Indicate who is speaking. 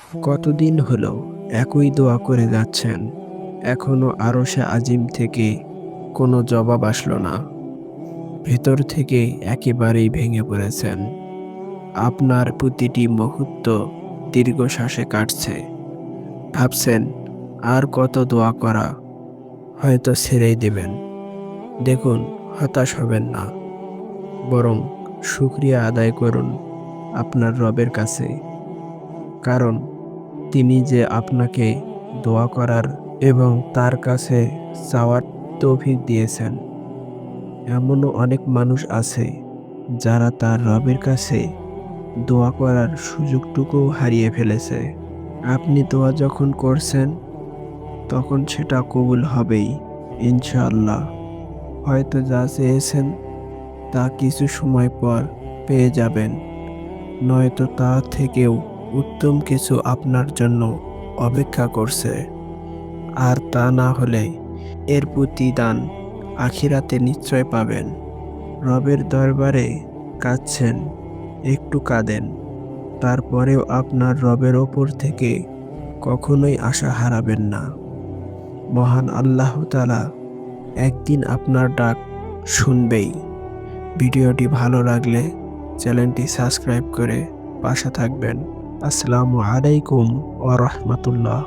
Speaker 1: কতদিন হলো একই দোয়া করে যাচ্ছেন, এখনো আরশে আজিম থেকে কোনো জবাব আসলো না। ভেতর থেকে একেবারেই ভেঙে পড়েছেন। আপনার প্রতিটি মুহূর্ত দীর্ঘশ্বাসে কাটছে। ভাবছেন আর কত দোয়া করা, হয়তো ছেড়েই দেবেন। দেখুন, হতাশ হবেন না, বরং শুকরিয়া আদায় করুন আপনার রবের কাছে। কারণ তিনি যে আপনাকে দোয়া করার এবং তার কাছে চাওয়ার তৌফিক দিয়েছেন। এমনও অনেক মানুষ আছে যারা তার রবের কাছে দোয়া করার সুযোগটুকুও হারিয়ে ফেলেছে। আপনি দোয়া যখন করছেন, তখন সেটা কবুল হবেই ইনশাআল্লাহ। হয়তো যা চেয়েছেন তা কিছু সময় পর পেয়ে যাবেন, নয়তো তা থেকেও উত্তম কিছু আপনার জন্য অপেক্ষা করছে। আর তা না হলে এর প্রতিদান আখিরাতে নিশ্চয় পাবেন। রবের দরবারে কাঁদছেন, একটু কাঁদেন, তারপরেও আপনার রবের ওপর থেকে কখনোই আশা হারাবেন না। মহান আল্লাহ তাআলা একদিন আপনার ডাক শুনবেই। ভিডিওটি ভালো লাগলে চ্যানেলটি সাবস্ক্রাইব করে পাশে থাকবেন। আসসালামু আলাইকুম ওয়া রাহমাতুল্লাহ।